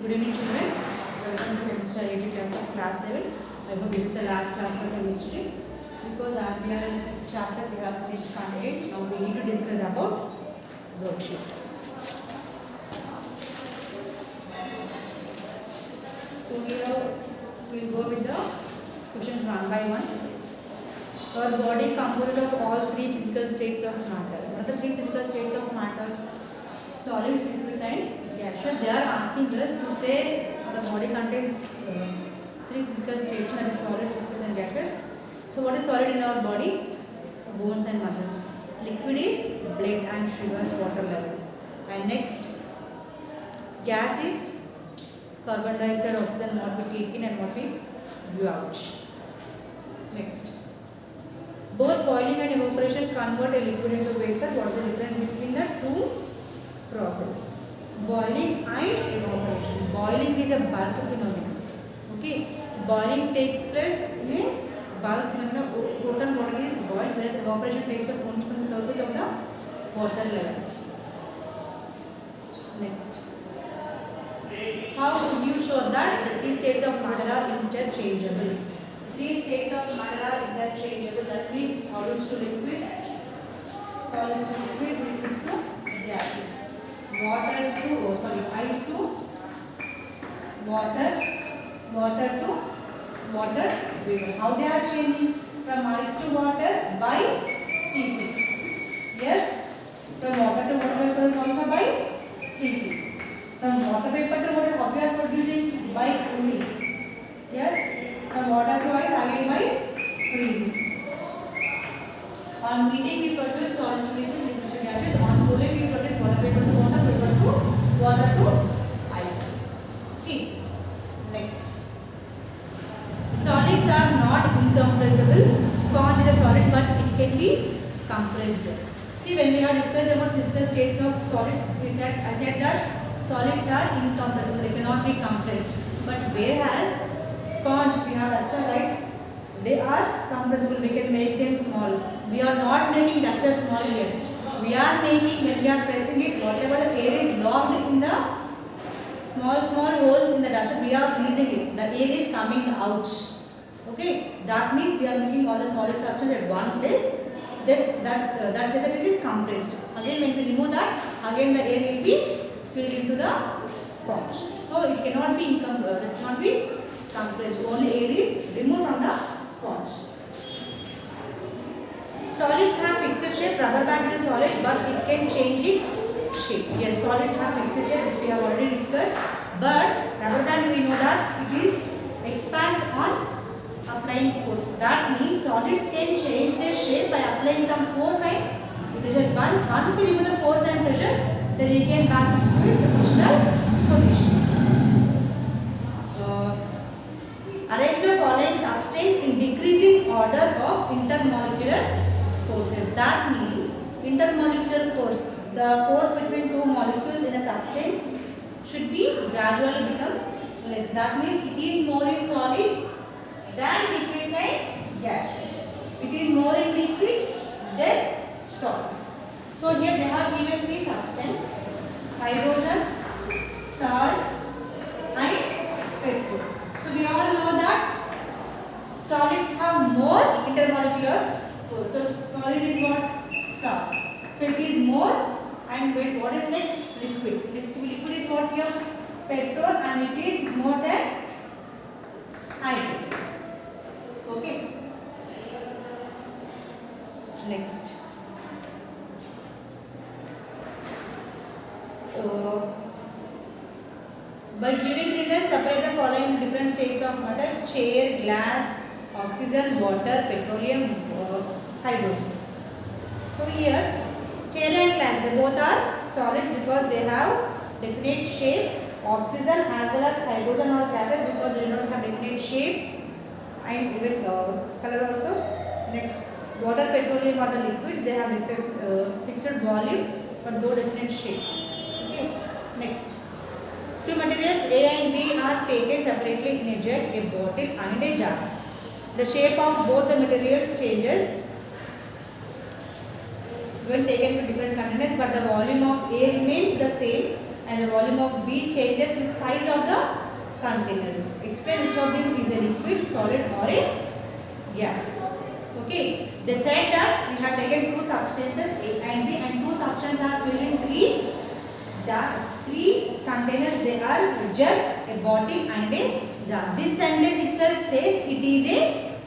Good evening, children. Welcome to chemistry IIT class of class 7. I hope this is the last class for chemistry because we are in the chapter we have finished content. Now we need to discuss about worksheet. So here we will go with the questions one by one. Our body composes of all three physical states of matter. What are the three physical states of matter? Solids, liquids and gaseous. They are asking us to say the body contains three physical states, that is solids, liquids and gaseous. So what is solid in our body? Bones and muscles. Liquid is blood and sugars, water levels. And next, gas is carbon dioxide, oxygen, what we take in and what we give out. Next, both boiling and evaporation convert a liquid into vapor. What is the difference between the two process? Boiling and evaporation. Boiling is a bulk phenomenon. Okay, boiling takes place in a bulk phenomenon. Total water is boiled, whereas evaporation takes place only from the surface of the water level. Next, how would you show that the three states of matter are interchangeable? Three states of matter are interchangeable. That means solids to liquids, solids to liquids, liquids to gases. Water to ice to water, water to water vapor. How they are changing? From ice to water by heating. Yes, from water to water vapor is also by heating. From water vapor to water, what we are producing? By cooling. Yes, from water to ice again by freezing. On heating we produce solids to liquids, liquids to gases. On cooling we produce water vapor to water, vapor to water to ice. Okay. Next, solids are not incompressible. Sponge is a solid but it can be compressed. See, when we have discussed about physical states of solids, I said that solids are incompressible. They cannot be compressed. But whereas sponge, we have duster, right? They are compressible. We can make them small. We are not making duster small here. We are making, when we are pressing it, whatever the air is locked in the small holes in the duster, we are releasing it. The air is coming out. Okay, that means we are making all the solid substance at one place. That says that it is compressed. Again, when we remove that, again the air will be filled into the sponge. So it cannot be compressed. Only air is removed from the sponge. Solids have fixed shape. Rubber band is a solid, but it can change its shape. Yes, solids have fixed shape, which we have already discussed. But rubber band, we know that it is expands on applying force. That means solids can change their shape by applying some force and pressure. Once we remove the force and pressure, they regain back to its original position. Arrange the following substance in decreasing order of intermolecular forces. That means intermolecular force, the force between two molecules in a substance should be gradually becomes less. That means it is more in solids than liquids and gases. It is more in liquids than solids. So here they have given three substances: hydrogen, salt and petrol. So we all know that solids have more intermolecular force. So solid is what? Salt. So it is more. And what is next? Liquid. Next liquid is what here? Petrol, and it is more than hydrogen. Okay. Next. By giving reasons, separate the following different states of matter: chair, glass, oxygen, water, petroleum, hydrogen. So here, chair and glass, they both are solids because they have definite shape. Oxygen as well as hydrogen are gases because they do not have definite shape and even color also. Next, water, petroleum are the liquids. They have fixed volume but no definite shape. Okay. Next, two materials A and B are taken separately in a jug, a bottle and a jar. The shape of both the materials changes when taken to different containers, but the volume of A remains the same and the volume of B changes with size of the container. Explain which of them is a liquid, solid or a gas. Okay. They said that we have taken two substances A and B, and two substances are filled in three containers. They are a jug, a bottle and a jar. This sentence itself says it is a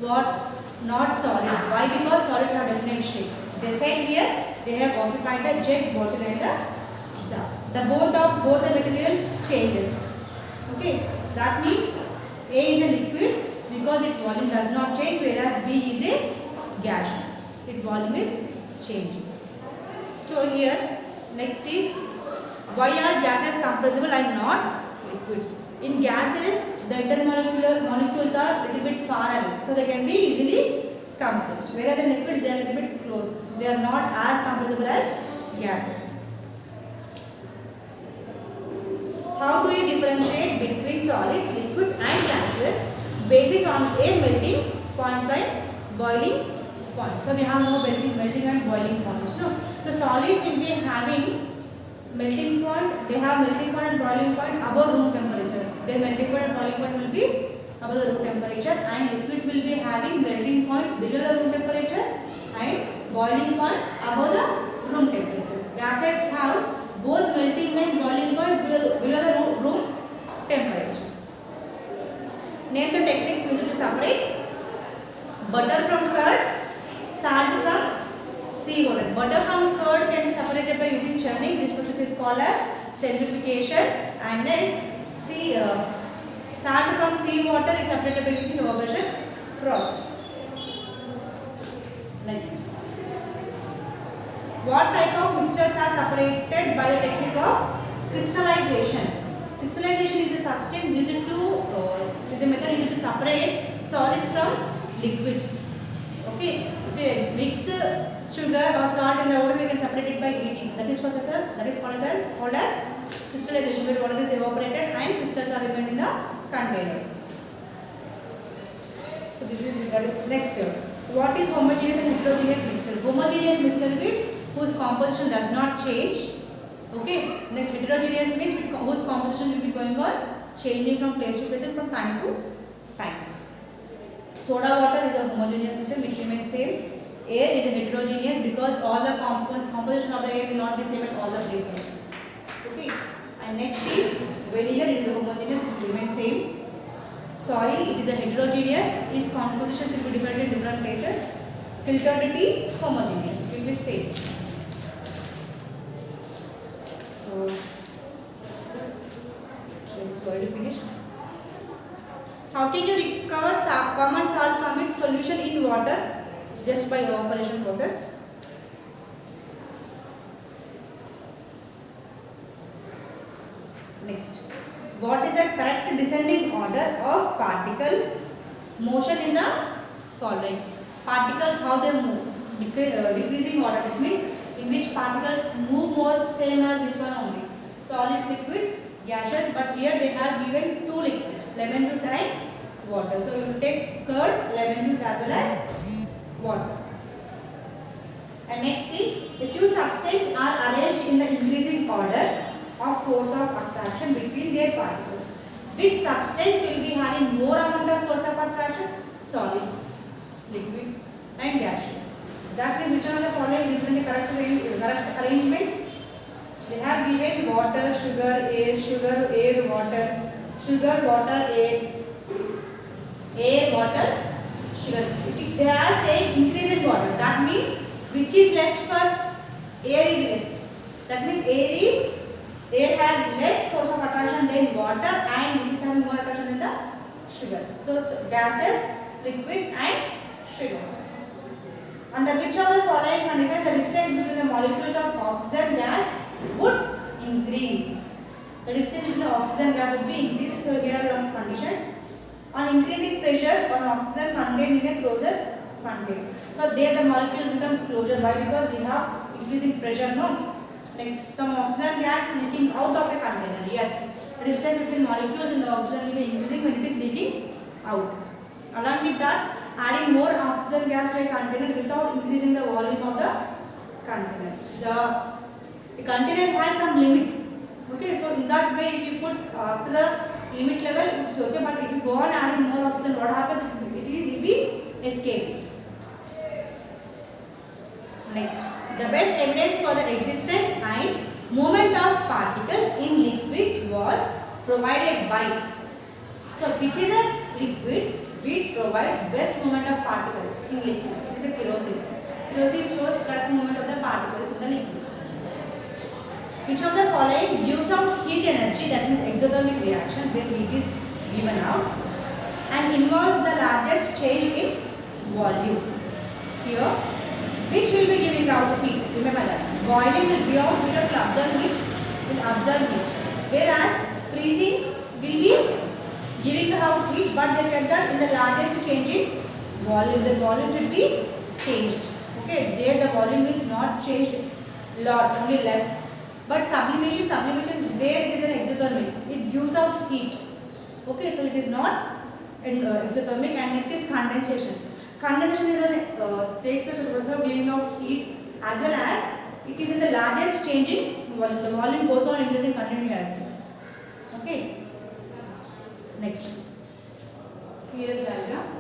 what? Not solid. Why? Because solids have definite shape. They said here they have occupied a jug, bottle and a jar. The both the materials changes. Okay. That means A is a liquid because its volume does not change, whereas B is a gaseous. Its volume is changing. So here next is, why are gases compressible and not liquids? In gases, the intermolecular molecules are a little bit far away, so they can be easily compressed. Whereas in liquids, they are a little bit close. They are not as compressible as gases. How do you differentiate between solids, liquids and gaseous? Basis on a melting points and boiling point. So we have no melting and boiling points. No. So solids will be having melting point. They have melting point and boiling point above room temperature. Their melting point and boiling point will be above the room temperature, and liquids will be having melting point below the room temperature and boiling point above the room temperature. Gases have both melting and boiling points below the room temperature. Name the techniques used to separate butter from curd, salt from seawater. Butter from curd can be separated by using churning. This process is called as centrifugation. And next, salt from seawater is separated by using evaporation process. Next, what type of mixtures are separated by the technique of crystallization? Crystallization is a substance used to is a method used to separate solids from liquids. Okay, if we mix sugar or salt in the water, we can separate it by heating. That is called as crystallization, where water is evaporated and crystals are remained in the container. So this is regarding next. What is homogeneous and heterogeneous mixture? Homogeneous mixture is whose composition does not change. Okay. Next, heterogeneous means whose composition will be going on changing from place to place and from time to time. Soda water is a homogeneous mixture which remains same. Air is a heterogeneous because all the composition of the air will not be same at all the places. Okay. And next is vinegar. It is a homogeneous, it remains same. Soil, it is a heterogeneous, its compositions will be different in different places. Filtered tea, homogeneous, it will be same. So already finished. How can you recover common salt from its solution in water? Just by evaporation process. Next, what is the correct descending order of particle motion in the following? Particles, how they move? Decreasing order. It means in which particles move more, same as this one only. Solids, liquids, gaseous, but here they have given two liquids, lemon juice and water. So you will take curd, lemon juice as well as water. And next is, the few substances are arranged in the increasing order of force of attraction between their particles. Which substance will be having more amount of force of attraction? Solids, liquids and gaseous. That means which one of the following represent the correct arrangement? They have given water, sugar, air, water, sugar, water, air, water, sugar. They are saying increase in water. That means which is less first? Air is less. That means air has less force of attraction than water, and which is having more attraction than the sugar. So gases, liquids and sugars. Under which of the following conditions the distance between the molecules of oxygen gas would increase? The distance between the oxygen gas would be increased. So here are some conditions. On increasing pressure, on oxygen contained in a closer container. So there the molecules becomes closer. Why? Because we have increasing pressure. No. Next, some oxygen gas leaking out of a container. Yes, the distance between molecules in the oxygen will be increasing when it is leaking out. Along with that, adding more oxygen gas to a container without increasing the volume of the container. The container has some limit. up to the limit level it's okay, but if you go on adding more oxygen, what happens? It will be escaped. Next, the best evidence for the existence and movement of particles in liquids was provided by. So, which is a liquid which provides best movement of particles in liquids? It is a kerosene. Kerosene shows correct movement of the particles in the liquids. Which of the following gives out heat energy, that means exothermic reaction where heat is given out and involves the largest change in volume? Here, which will be giving out heat? Remember that. Boiling will give out heat, will absorb heat. Whereas freezing will be giving out heat, but they said that in the largest change in volume, the volume should be changed. Okay, there the volume is not changed lot, only less. But sublimation where it is an exothermic, it gives out heat. Okay, so it is not an exothermic. And next is condensation. Condensation is an takes the process of giving out heat, as well as it is in the largest change in volume. The volume goes on increasing continuously. Okay. Next. Here is diagram.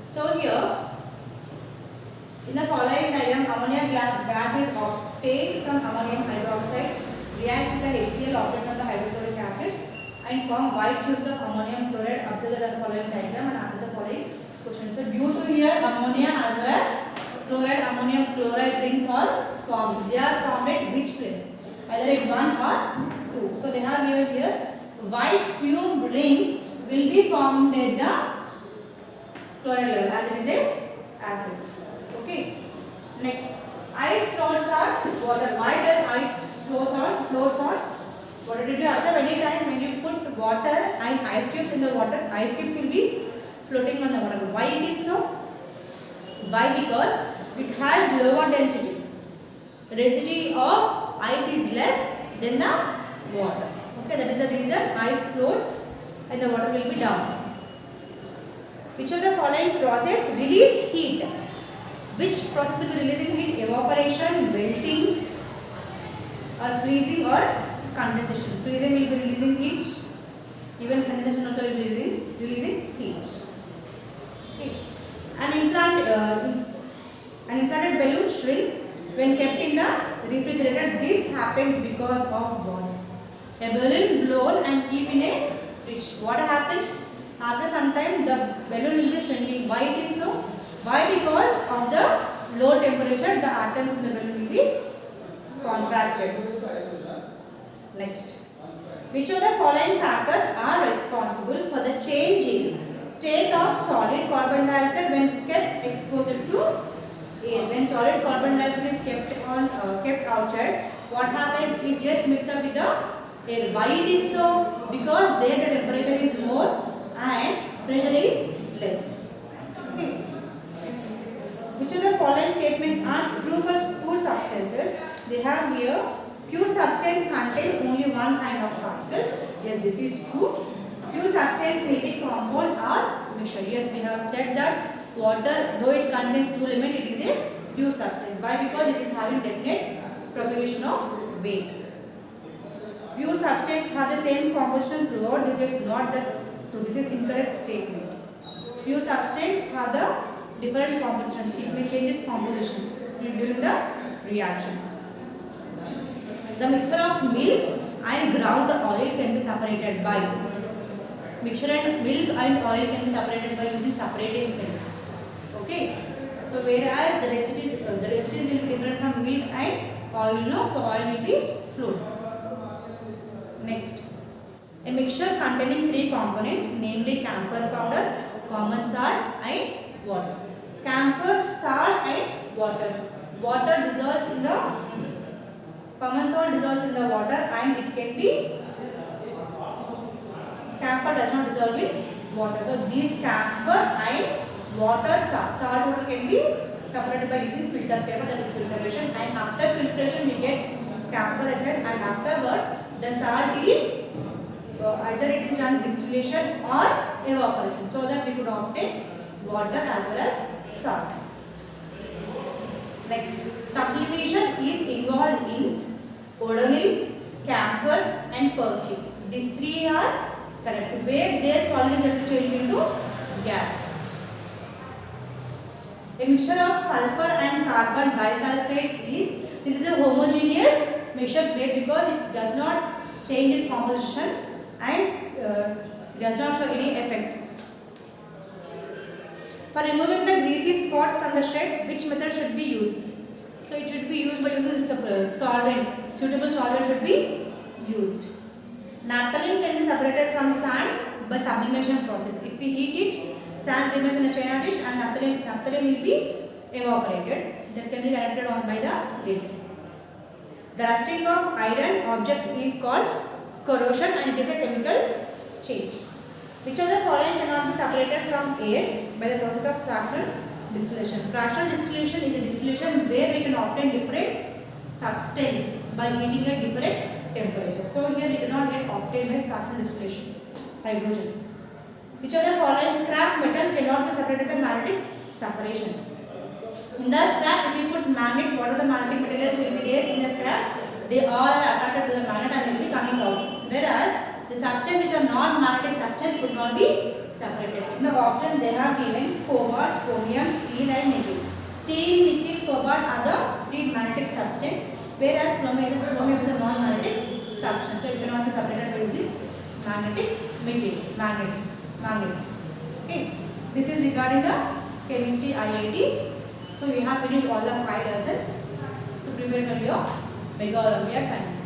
So here, in the following diagram, ammonia gas is obtained from ammonium hydroxide, reacts with the HCl obtained from the hydrochloric acid, and form white tubes of ammonium chloride. Observe the following diagram and answer the following questions. So due to here ammonia as well as chloride, ammonium chloride rings are formed. They are formed at which place? Either at 1 or 2. So they have given here white fume rings will be formed at the chloride level as it is a acid. Okay. Next, ice floats on water. Why does ice floats on water? Did you observe any time when you put water and ice cubes in the water, ice cubes will be floating on the water? Why it is so? Why? Because it has lower density. The density of ice is less than the water. Okay, that is the reason ice floats and the water will be down. Which of the following process release heat? Which process will be releasing heat? Evaporation, melting, or freezing, or condensation? Freezing will be releasing heat. Even condensation also will be releasing heat. Okay. An inflated balloon shrinks when kept in the refrigerator. This happens because of what? A balloon blown and keep in a fridge. What happens? After some time the balloon will be shrinking. Why it is so? Why? Because of the low temperature the atoms in the balloon will be contracted. Next. Which of the following factors are responsible for the change in state of solid carbon dioxide when kept exposed to air? When solid carbon dioxide is kept outside, what happens? It just mix up with the air. Why it is so? Because there the temperature is more and pressure is less. Okay. Which of the following statements are true for pure substances? They have here pure substance contain only one kind of particles. Yes, this is true. Pure substance may be compound or mixture. Yes, we have said that water, though it contains two elements, it is a pure substance. Why? Because it is having definite propagation of weight. Pure substance have the same composition throughout. This is not the true. This is incorrect statement. Pure substance have the different composition. It may change its compositions during the reactions. The mixture of milk and ground oil can be separated by. Mixture and milk and oil can be separated by using separating film. Okay. So whereas the densities will be different from milk and oil, no? So oil will be fluid. Next, a mixture containing three components, namely camphor powder, common salt, and water. Camphor, salt, and water. water dissolves in the common salt dissolves in the water and it can be camphor does not dissolve in water. So these camphor and water salt water can be separated by using filter paper, that is filtration, and after filtration we get camphor acid, and afterward the salt is either it is done distillation or evaporation, so that we could obtain water as well as salt. Next, sublimation is involved in odoril, camphor and perfume. These three are correct, where their solid is going to change into gas. A mixture of sulfur and carbon bisulfate is a homogeneous mixture because it does not change its composition and does not show any effect. For removing the greasy spot from the shed, which method should be used? So it should be used by using solvent. Suitable solvent should be used. Naphthalene can be separated from sand by sublimation process. If we heat it, sand remains in the china dish and naphthalene will be evaporated. That can be reacted on by the lid. The rusting of iron object is called corrosion and it is a chemical change. Which of the following cannot be separated from air by the process of fractional distillation? Fractional distillation is a distillation where we can obtain different substance by heating at different temperature. So here we cannot get obtained by fractional distillation. Hydrogen. Which of the following scrap metal cannot be separated by magnetic separation? In the scrap, if we put magnet, what are the magnetic materials will be there in the scrap? They all are attracted to the magnet and will be coming out. Whereas the substance which are non-magnetic substance could not be separated. In the option they have given cobalt, chromium, steel and nickel. Steel, nickel, cobalt are the three magnetic substance, whereas chromium is a non-magnetic substance. So it cannot be separated by using magnetic material, magnets. Okay. This is regarding the chemistry IIT. So we have finished all the 5 lessons. So prepare for your mega Olympiad time.